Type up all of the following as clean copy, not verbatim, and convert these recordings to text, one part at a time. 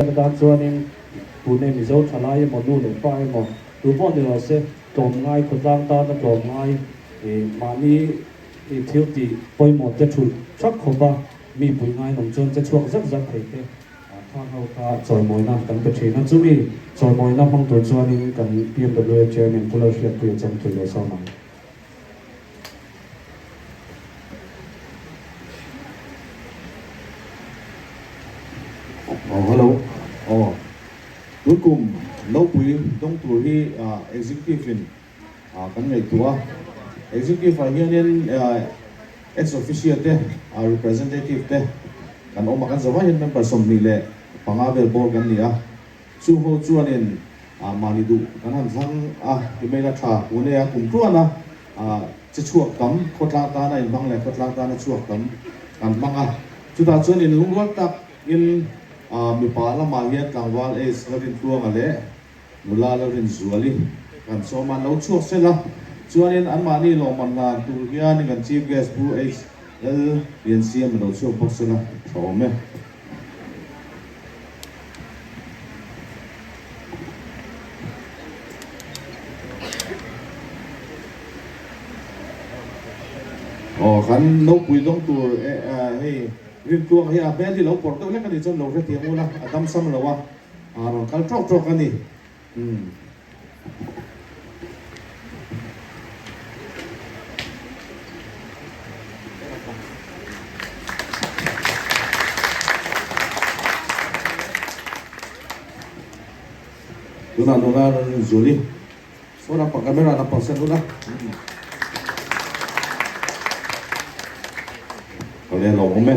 dan chuanin pune mizo thalai mo nu le pai mo tu bo ni ase tom ngai khotang ta na tom ngai mani thiu ti poi mo te thu chak khoba mi pui ngai nong chon che chuak zak zak thei te thang ho ka choi moi na kan pe thina chumi choi moi na hong tu chuanin kan BMW chairman pulo shia pu cham tu le so ma hello cuối cùng lâu quý đông tuổi hi executive in kan ngày tua executive phải hiện nên ex officio te representative te kan oma kan zawa hin member som ni le pangavel bor kan ni chu ho chuan in mani du kan han sang imela tha une kum tuana che chuak kam khotla ta na in bang le khotla ta na chuak kam kan manga chu ta chuan in lungwal tak in mi pa la ma hian tlangwal es rin tuang ale mula la rin zuali kan so man lo chuak se la chuanin an mani lo man na tu hian kan chief guest bu es el bien siam lo chuak box la thome kan lo pui dong tu hey rin tuang hi a bel hi lo por to le kan ni chon lo re ti mu la adam sam lo wa ron kal trok trok kan ni Duna Zuli so na pa camera na pa sen duna kale lo mo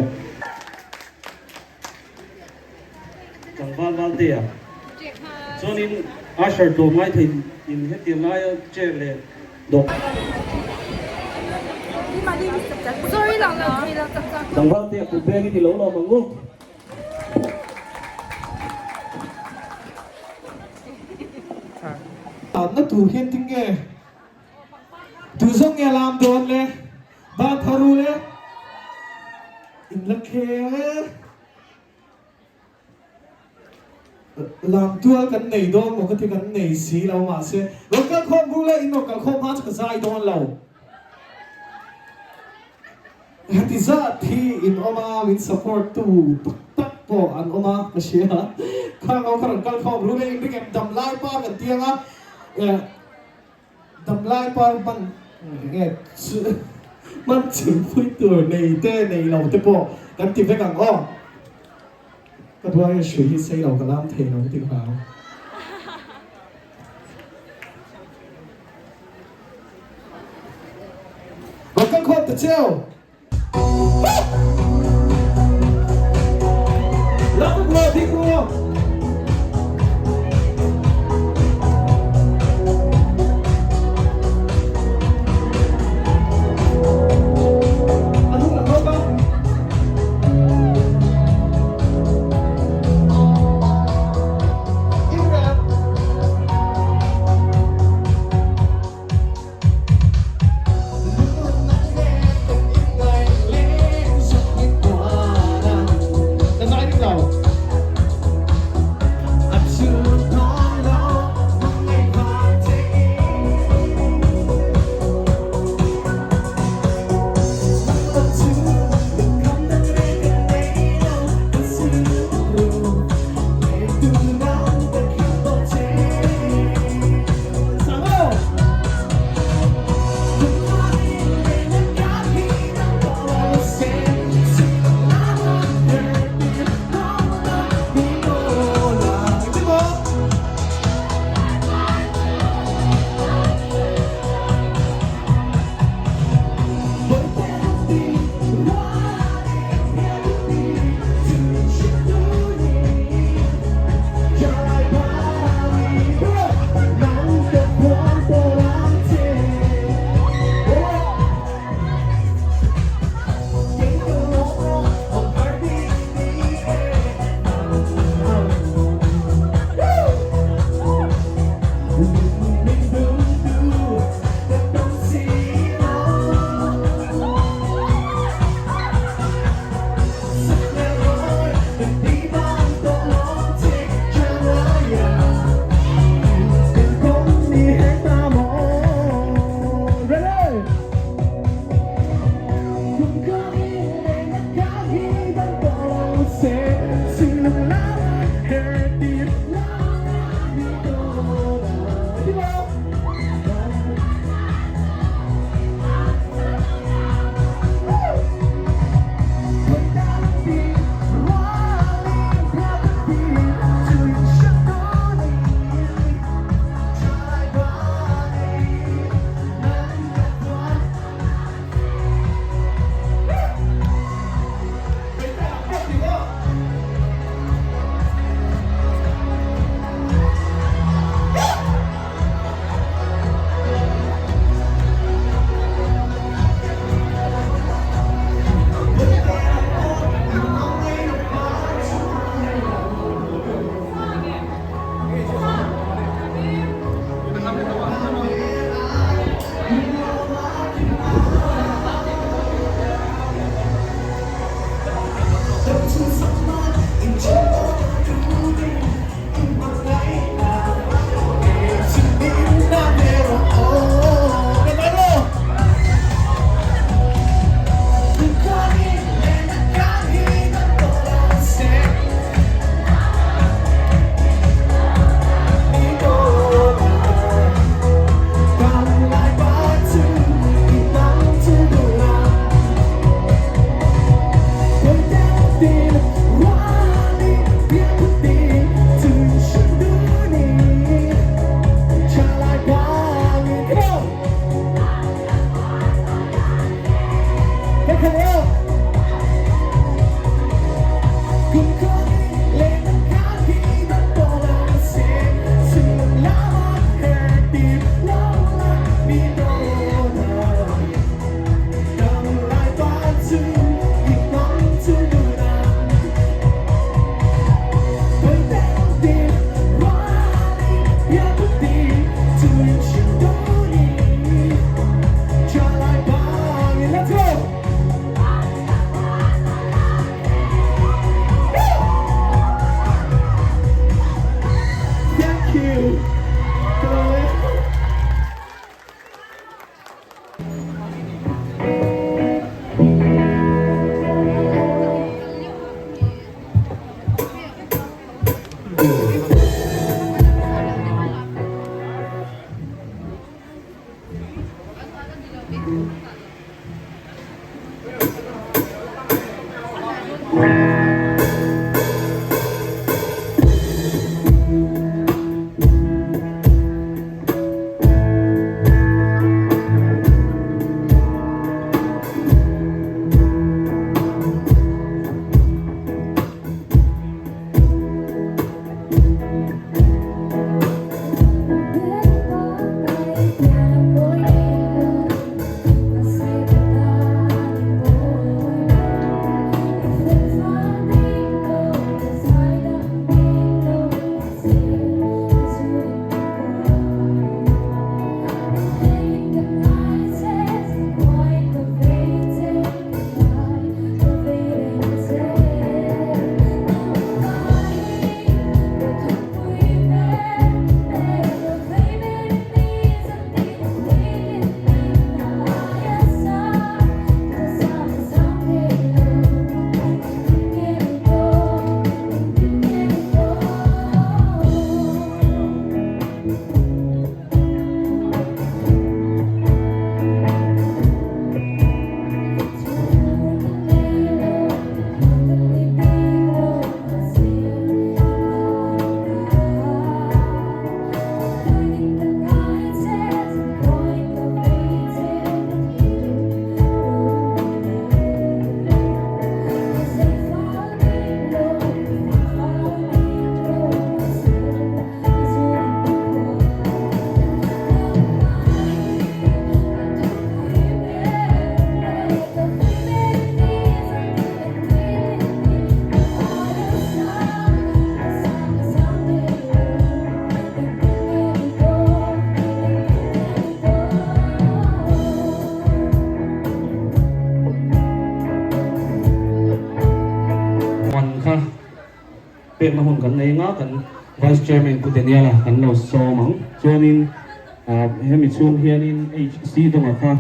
Val Valdea. Chuanin Asher to mai thei in heti lai che le dok. Sorry lang na. Dang Valdea ku be ni ti lo lo mangu. Na tu hian ting nge tu zong nge lam don le ba tharu le in la khe làm tua cái này đó một cái cái này xí lâu mà xe rồi các con cũng lấy nó các con hát cái dài đó lâu thì ra thì in oma with support to tắc po an oma cái gì hả các ông các con cũng lấy cái đầm lai pa cái tiếng á đầm lai pa mình nghe mình chỉ phải tuổi này thế này lâu thế po cái tiếng phải càng ngonก็ด้วยช่วยให้เรากระลำเทน้องติวหาวเราก็โคตรเจ้าแล้วก็กลัวที่กลัว เป็นมาหุ่นกันในง้อกัน Vice Chairman กุเดเนียล่ะกันเราโซมังส่วนนี้เฮมิช่วงเฮียนิน HC ตรงนั้นค่ะ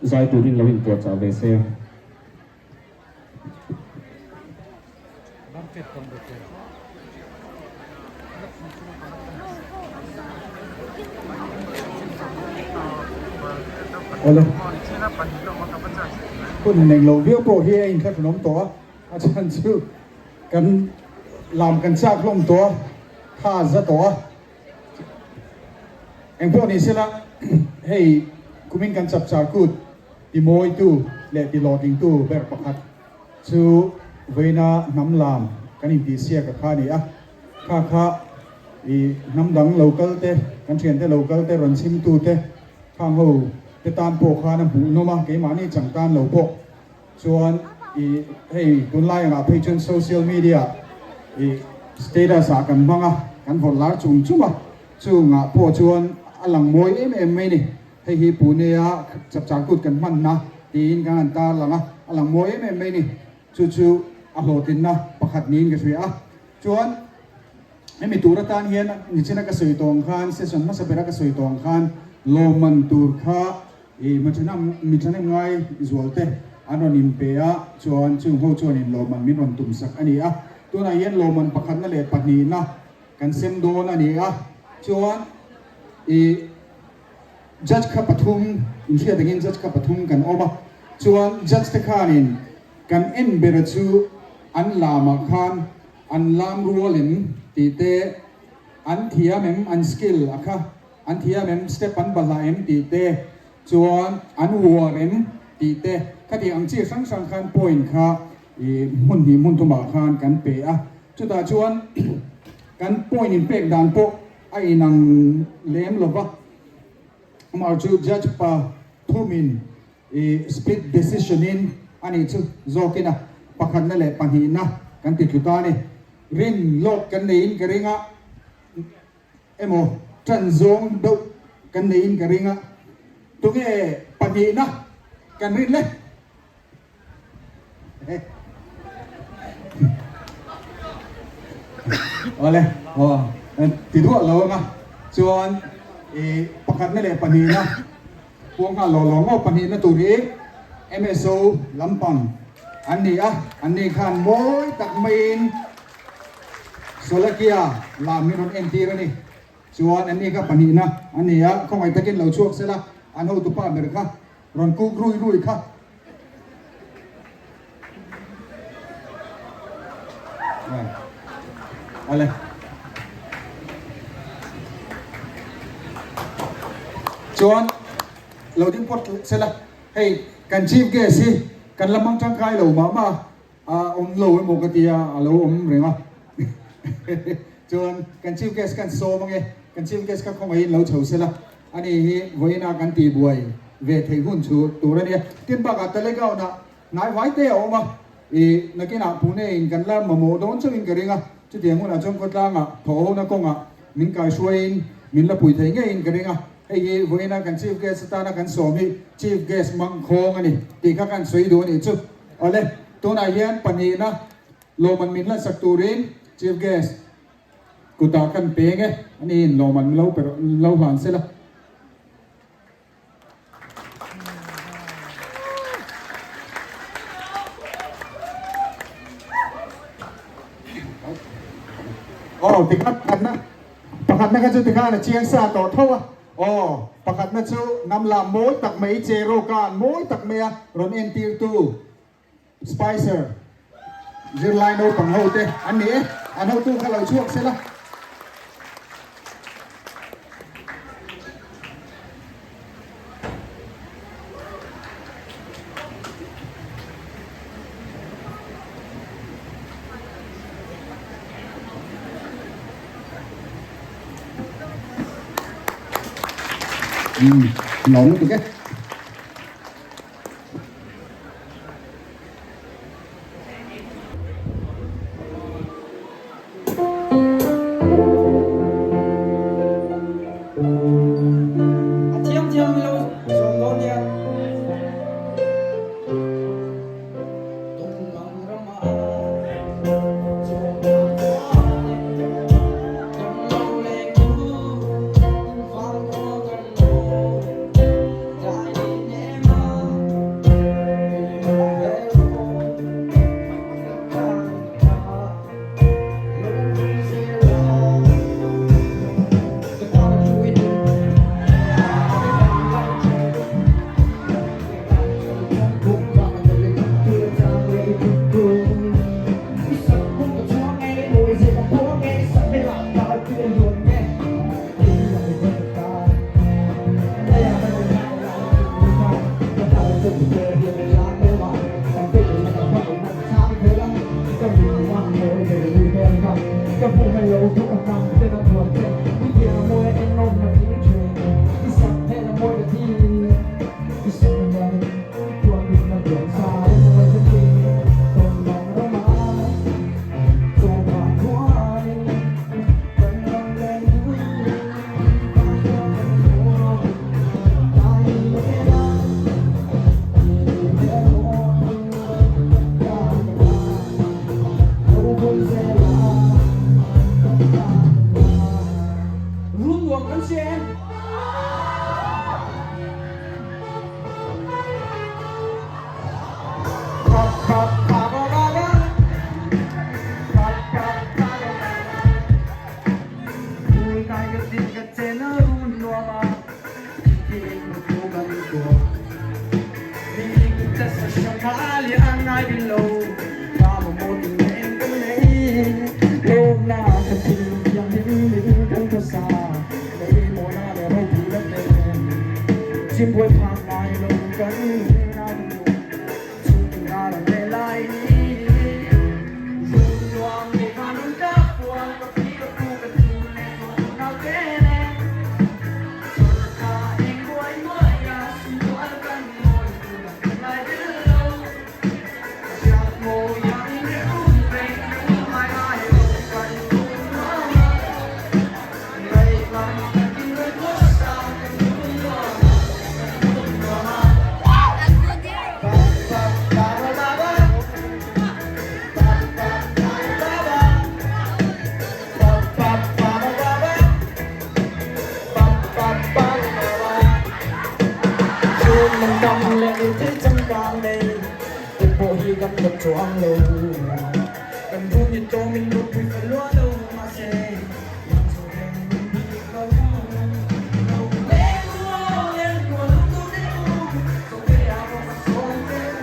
ใจตัวนี้เราเห็นตัวจากเวเซล เอาเลยคุณหนึ่งเราเรียกโปรเฮียอินข้าวขนมตัวอาจารย์ชื่อกันลามกันจากลมตัวท่าจะตัวเอ็งพวกนี้สิละเฮ้ยคุณมินกันจับจากกูที่โมยตู้และที่หลอดิงตู้แบบประคัดชูเวน่าน้ำลามกันอินดีเซียกับข้านี่อ่ะข้าอีน้ำดังโลเกลเต้กันเชียนเต้โลเกลเต้รันซิมตู้เต้ข้างหูเตตานโปข้าน้ำหูโนมาเกมานี่จังตานโลโปส่วนอีเฮ้ยตุนไล่งาเพจโซเชียลมีเดียอีสเตตัสกันบ้างอ่ะกันผลลัพธ์จุ่มจุ่มอ่ะจุ่มอ่ะพอชวนอลังมวยไม่นี่ให้ฮีปูเนียจับจากกุดกันมันนะตีนกันตาหลังอ่ะอลังมวยไม่นี่จู่ๆอโหตินนะประคัดนี้กันสิอ่ะชวนให้มีตัวรัตานเฮียนนี่เช่นกระสุยตองคานเซสชันมาสเปรักกระสุยตองคานโลมันตูร์ข้ามันจะนั่งมีจะนั่งไงอิสวอลเตอันนิมเปียชวนจึงโหชวนนิมโลมันมีนวันตุ่มสักอันนี้อ่ะตัวนายเย็นโลมันประคัดนั่นเลยปัจนีนะกันเซมโดนอันนี้อ่ะชวนจัดขับปฐุมอินเดียแต่เงินจัดขับปฐุมกันออกมาชวนจัดตะคานินกันเอ็นเบรจูอันลามาคานอันลามรัวลินตีเตอันเทียมอันสกิลอะค่ะอันเทียมสเตปันบาลาตีเตชวนอันวัวเอ็มตีเตคดีอังจีสังสังคันปอยน์ค่ะมุนดีมุนตุมาคานกันเปะจุดตาชวนกันปอยน์เป็กดันโปไอ้นังเลี้ยมหรอปะมาจูจัดปะทุ่มินสปีดเดซิชันนินอันนี้จูโจกินะปักขันนั่นแหละปัญหานะกันติดอยู่ตานี่รินโลกกันนี่กระริงะโมจันซงดุกันนี่กระริงะตัวเงี้ยปัญหานะกันรินเลยเอาเลยติดหัวเราอ่ะชวนปักขันนั่นแหละปัญหานะพวกเราหลงว่าปัญหานะตัวนี้ MSO ลำปังอันนี้อันนี้ขันโมยตักมีนโซลเกียลามินอนเอ็นทีแล้วนี่ส่วนอันนี้ก็ปัญหานะอันนี้เข้าไปตะกินเราช่วงเสร็จละอันนู้นตุป้าเบรกค่ะรอนกุกรุยค่ะอะไรส่วนเราดิ้งพดเสร็จละให้กันชีพแกสิกันละมังจังไกเรามาเราไอ้โมกติยาเราเรื่องจนกันชีพแกสกันโซมังเงกันชีพแกสก็คงไอ้เราเฉาเสร็จละอันนี้ไว้นากันตีบวยเวทีหุ่นชูตัวนี้เตียนปากตะเล็กเอานะนายไว้เตะออกมานักกีฬาผู้นี้กันละมาโมโดนช่วยกันเรื่องจุดเดียวมันอาจจะก็ตั้งโถนักกงมินกายช่วยมินละปุ๋ยไทยเงี้ยกันเรื่องไอ้ไว้นากันชีฟเกสตานากันสอมีชีฟเกสมังคงอันนี้ตีข้ากันสวยดูนี่จุดเอาเลยตัวนายเฮียนปัญญานะโลมันมินละสักตูรินชีฟเกสกูตากันเปงอันนี้โลมันเราผ่านเสร็จละติดขัดนะประคัดนั่นก็จะติดขัดนะเชียงซาต่อเท่าประคัดนั่นชูน้ำลามโมยตักเมย์เจโรการโมยตักเมียรอนเอ็นทีร์ตูสไปเซอร์ยืนไลน์โน่ปังโฮเตอันนี้อันโฮตู้ข้าเราช่วงเสร็จละnóng được cái หัวแกสัตว์ไม่หลับตาเพื่อนโยนแง่ที่ยังไม่เปิดตาแต่อยากให้มันได้เราดูได้ก็ตายจนเจอเดียวไม่ล้างไม่ไหวแต่ก็ยังไม่ต้องให้มันช้าเธอละก็มีว่าโง่เดี๋ยวดูแค่กันก็พูดไม่รู้ทุกคำจะต้องทวนเจ็บที่เดียวมวยเอ็นนมมันทิ้งเฉยที่สัตว์ให้ละมวยกับที่ที่สัตว์มันควรดูมันเปลี่ยนสายมวยสักทีตรงมองแล้วมาตัวผ่านหัวเป็นลมแรงยืนบางตัวเป็นหัวตายไม่ได้ไม่ได้หัวตายไม่ได้รู้คุณเสียละรู้หลวงกันเสียจิมวยผ่านลายลงกันน้ำดูสุดงานในลายนี้รุ่งดวงในความรุ่งจับปวงกับพี่กับกูกับจูในตัวเราเต้นสดตาเองด้วยเมื่อยาสุดตัวกันมวยดูกันลายเดิมจากโมยังเร็วเป็นไม่ได้ลงกันไม่ฟังกันด้วยตัวสาวกันด้วยกับจวงลงกันดูยิ่งโตมันดูผิดล้วนลงมาเสียยิ่งโตมันดูผิดล้วนลงเราเล่นตัวเล่นตัวลูกเล่นตัวก็อยากมาส่งเล่น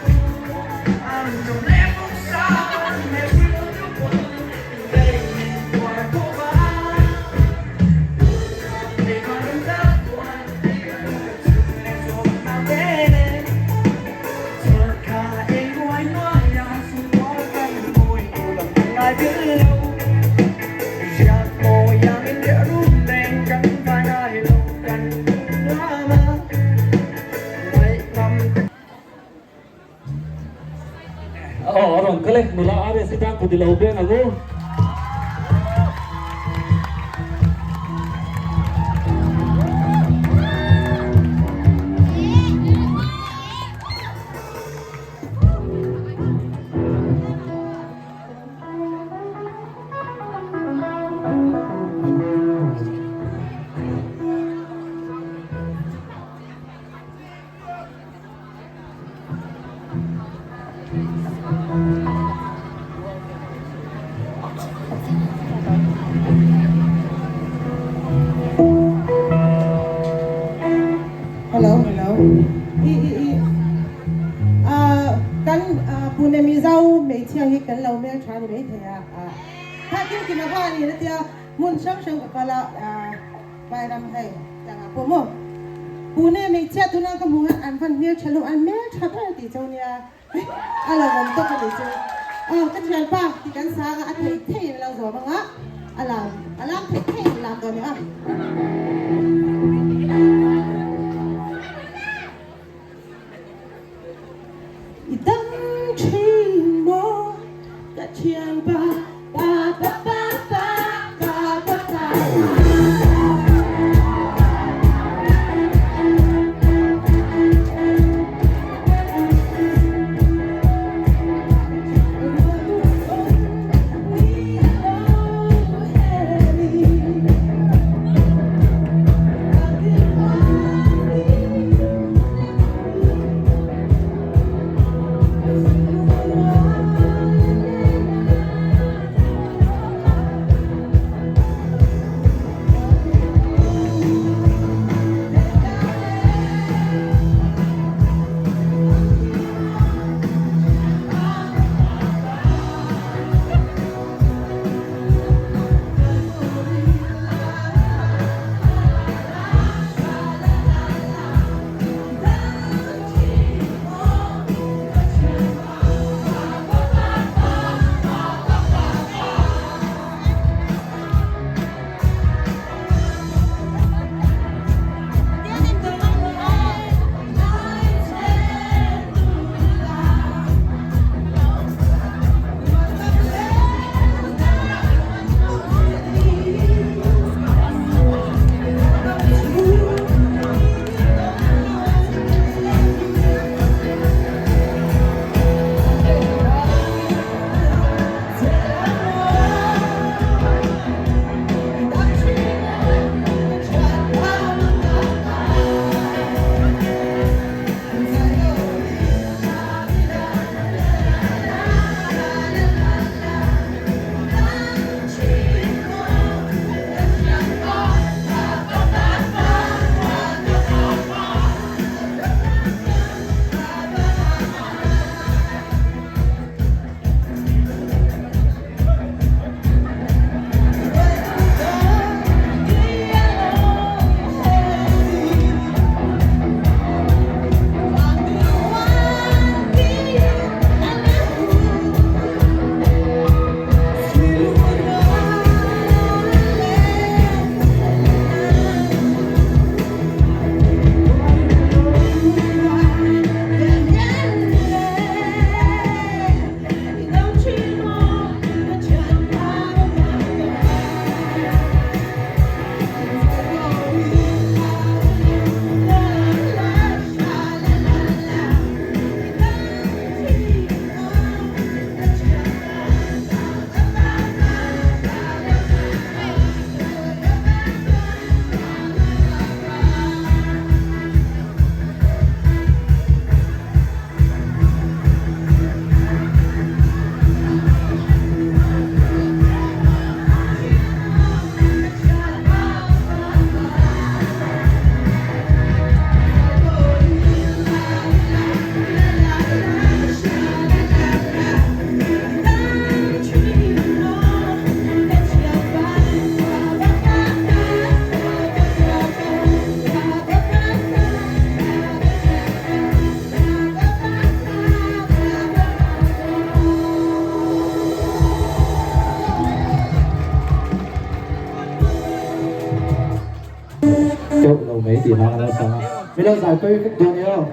อันจงเล่นผู้สาวไม่รู้ทุกคนเล่นตัวผู้บ้าเด็กมันรู้จักตัวเด็กมันรู้จักเล่นตัวมาเล่นเธอขาเองไว้น้อยอยากสู้กันมวยตัวแบบไงเดียวอยากโมอยากเดียวรู้แรงกันไปได้ลงกันว่ามาไม่ทำ orang kelek mula ada sedang ku di lauben aku. Hello, hello. Kan pune mi zau mei chiang hi kan lo mel tha ni mei thea ha kim kim ma ba ni na tia mun sang sang ka la bai ram hai tanga po mo pune mei cha tu na ka mu an van mel chalu an mel tha ka ti chau nia ala gom to ka ni chu ka thian pa ti kan sa ga a thei thei lo zo ma nga ala thei thei lam do ni Idang chimo ka chiang ba ba ba ba ba ba ba ba thì họ là sao bây giờ giải quyết cái điều này không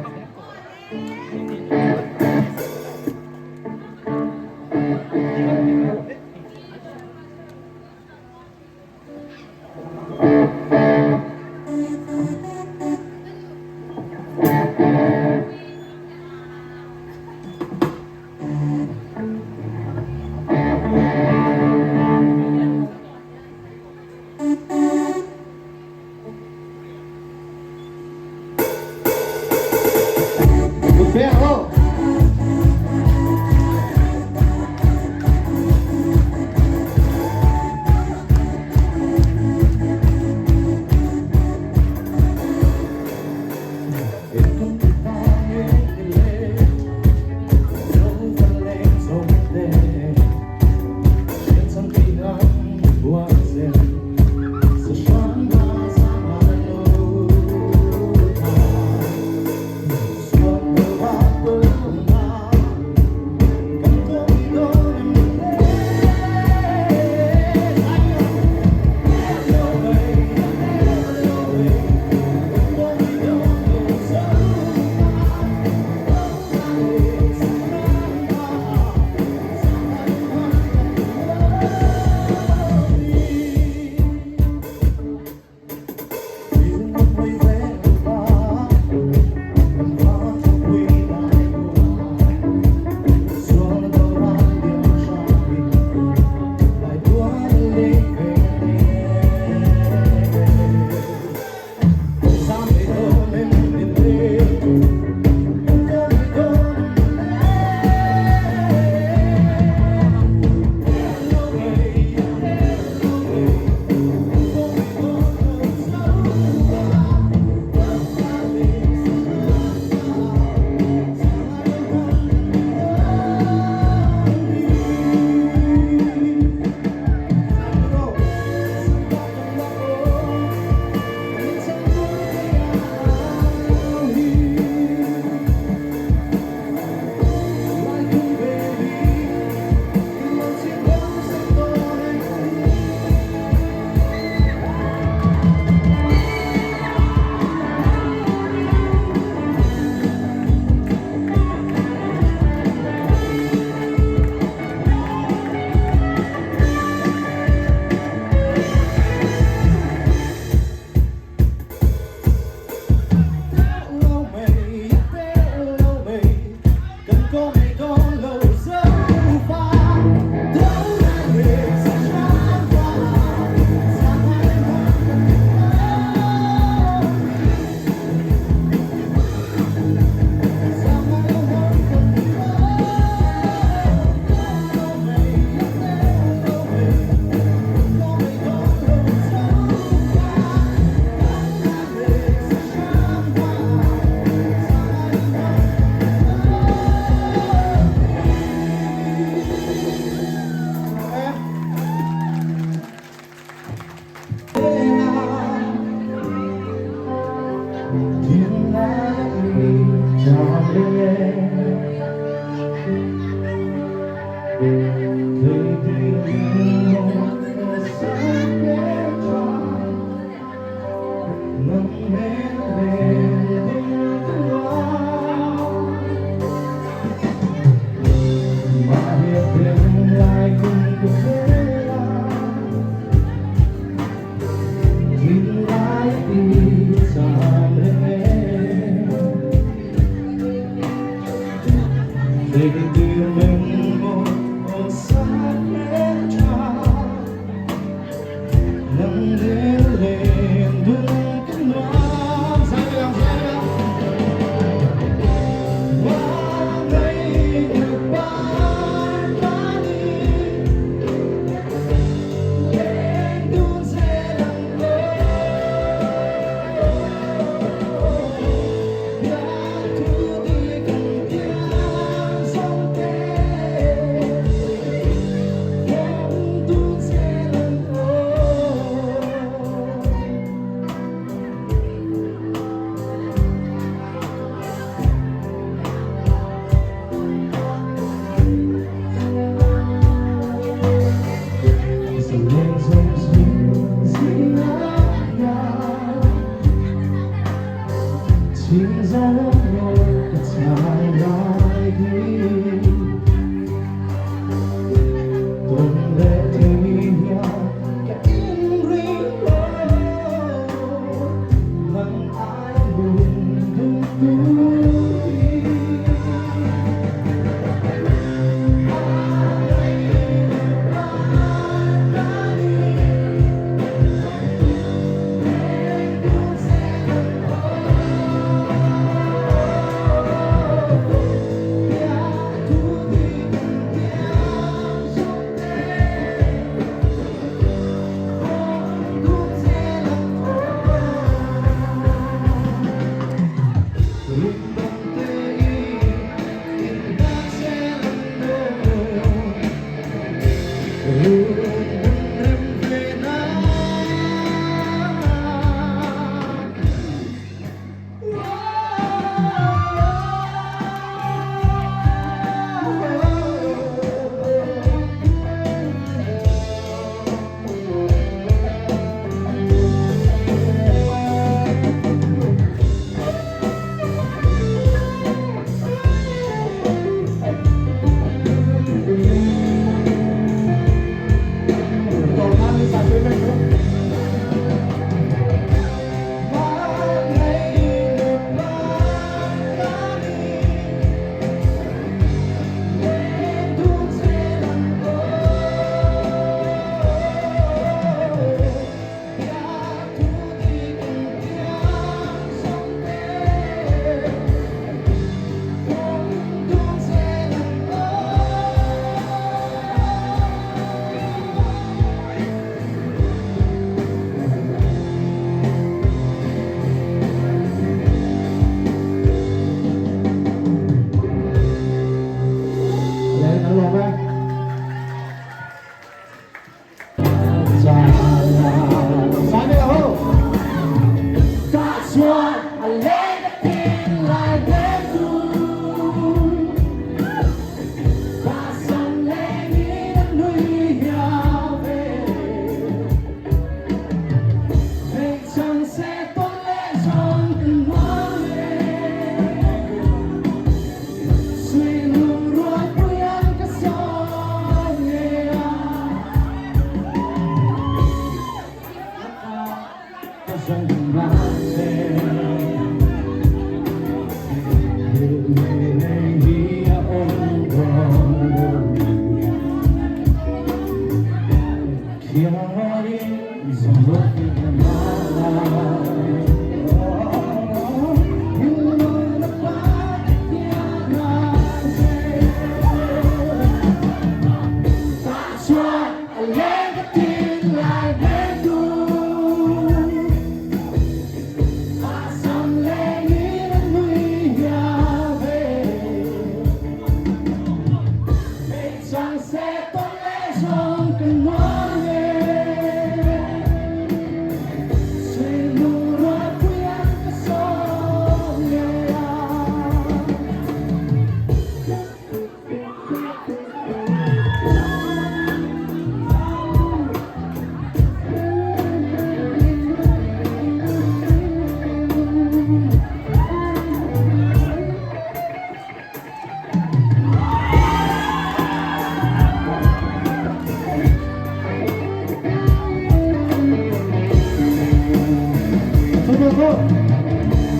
được phép không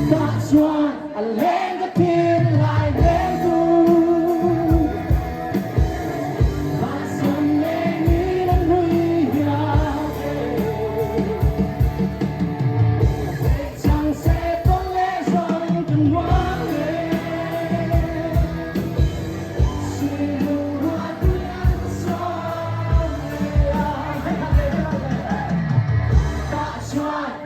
That's why I let the pin like they do. But someday we'll realize chẳng sẽ có lẽ rằng cần quá về. Suy luận hoa tươi ăn sâu về That's why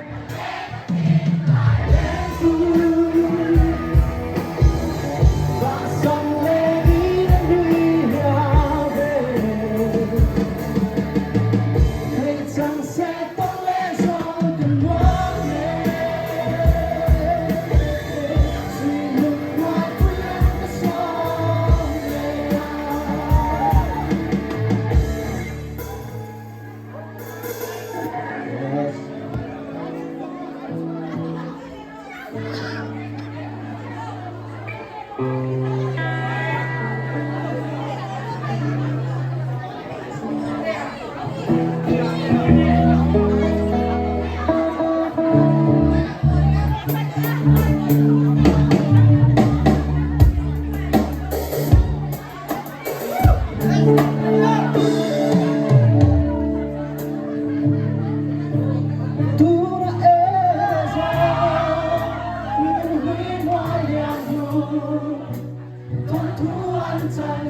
Hãy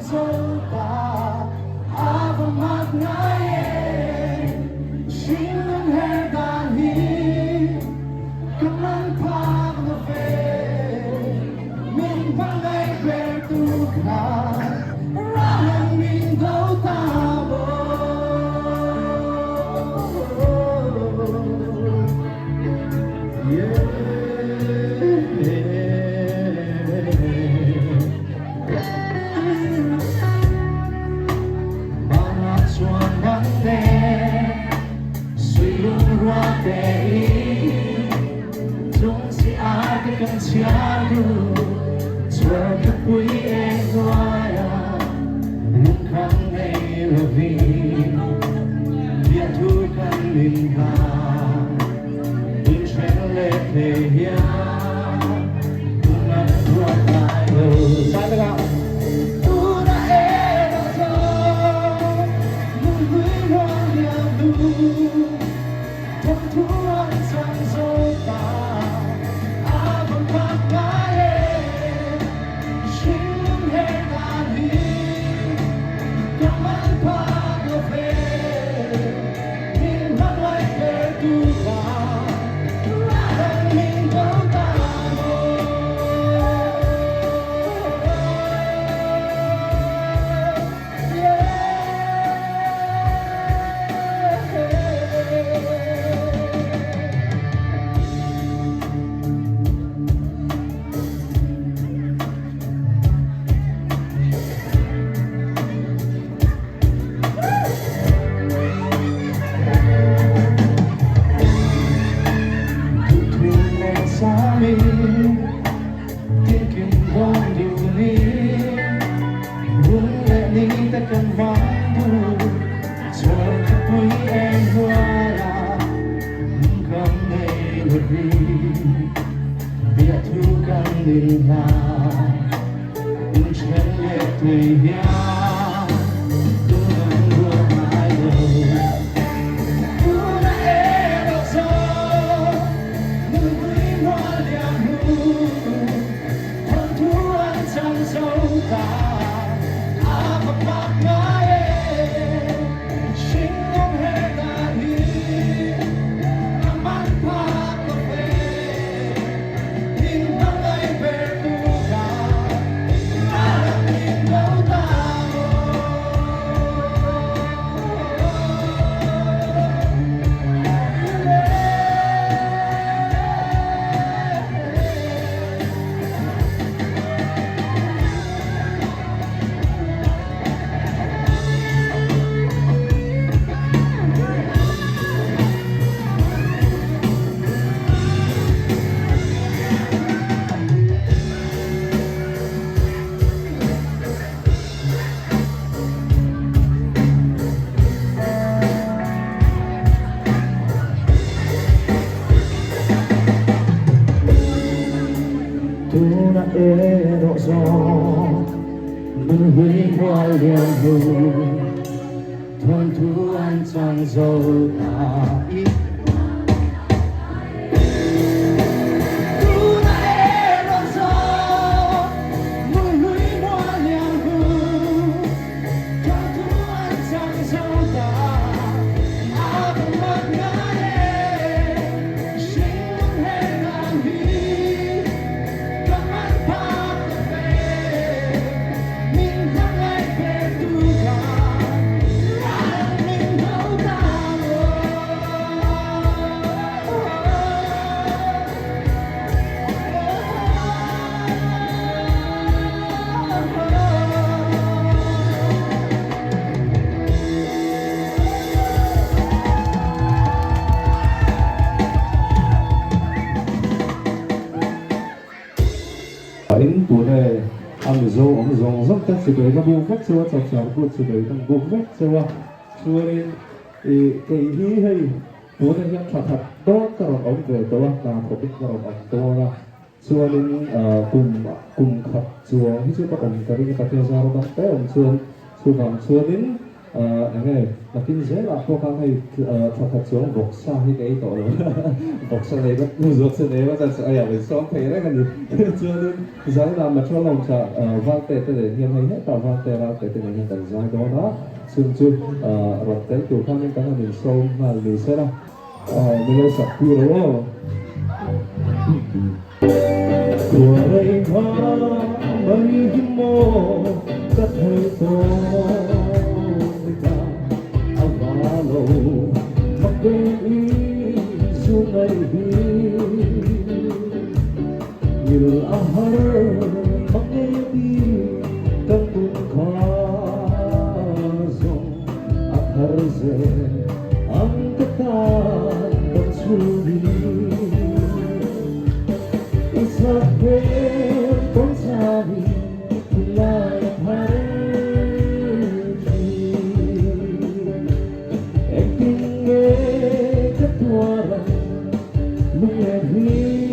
subscribe biết thu càng đình hà chân nhẹ tùy nhà tu đang buồn ai đâu tu đã e đâu sao mừng quý hoa liang hu thân thu anh chẳng sâu ta tu đã ê độ gió mình huy hoa liang hu thôn thu anh chẳng dâu ta in tu ne am zo om zong zong ta se be ga bu vek so cha cha bu se be tang bu vek so wa chuin ke hi hei tu ne yang tha tha do ka ron om ve to wa ta ko bi ka ron om to la chuin kum khat chuo hi chu ka om ka ri ka te za ro dang te om chuin chu gam chuin anh lakin dễ là cô các hay thật thật xuống bọc sa hay cái tổ đó bọc sa này bắt ruột sa này bắt ra ai vậy xong thấy đấy cái gì cho nên dễ là mà cho lòng chả vang tệ tệ để hiện hay hết tao vang tệ ra tệ tệ này hiện tại dễ đó đó xung chu rồi tới chủ khang nên cái là mình sâu mà mình sẽ là mình lấy sạch quy đó của đây hoa mấy mô rất hơi to như ahar mangedi kangkung khazong ahar ze angkatan bersuri isake konsari hilai hari ektinge ketuara mengehi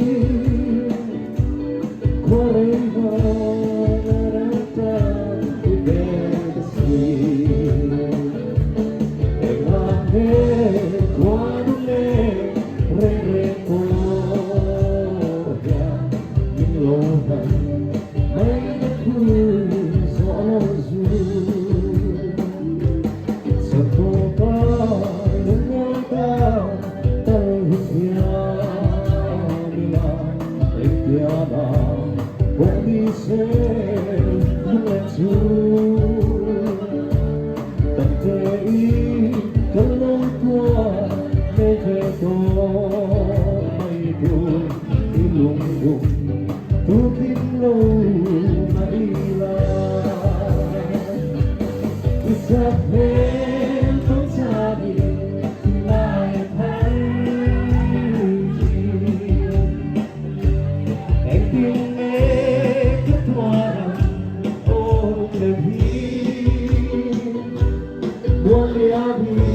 One day I'll be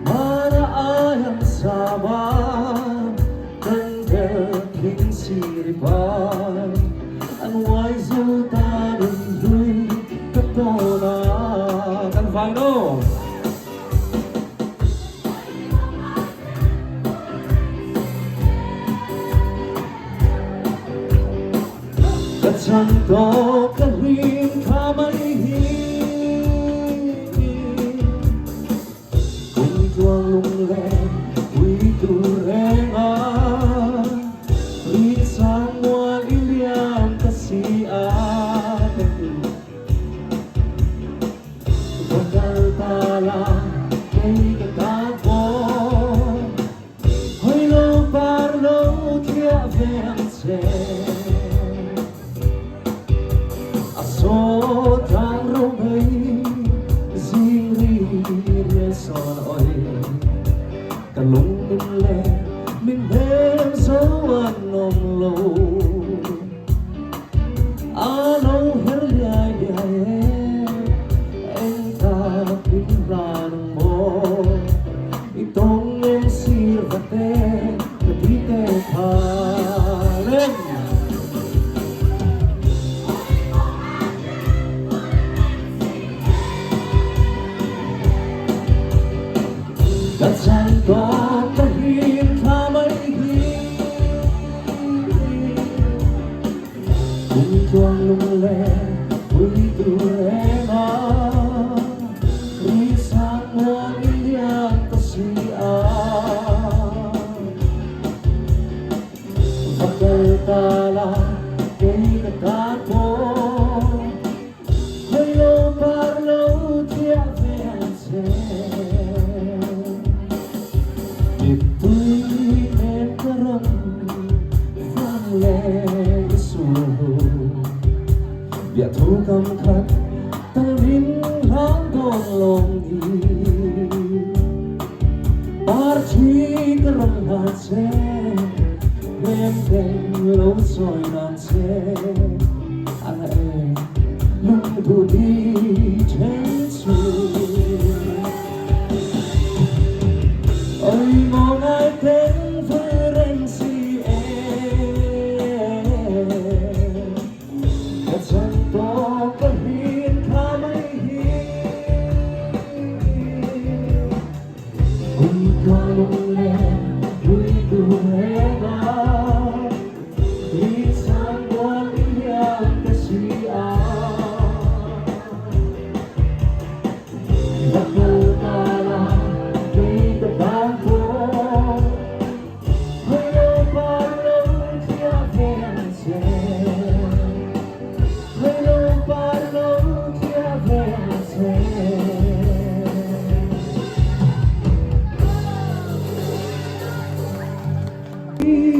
Mana ayang sama Ganda king siripan Ang wise sultanin do'y katona Kan final Santo kahim kamaihin Kung tuang lunglen Uy turengan Risang muang iliang kasiatin Bakal tala kay katapon Hoy lo parlo kia vence So tang rumay Zingri son oi Kalung min le Min hem so anong lo Ano her liay liay Ang tapin ranong mo Itong em sirvate Katite paren Santo kahim kamaihin Kung tuang lunglen Uy turengan Risang muang iliang kasian Bakal tala kay katapon Hayo parlo tia vence Ito'y meron Van leng suho Biatu kam kat Talin hang dong long di Parchi karam hatse Mem deng lo soy nan se Ana e Lung du di chen su Ôi mong ai tên Ferenci At santo kahit kamaihin Kung kalunglen Uy durega Isang buwan iyang kasiyan Bakal tala kay kabago Hayo parlo tia vence Hayo parlo tia vence Hey,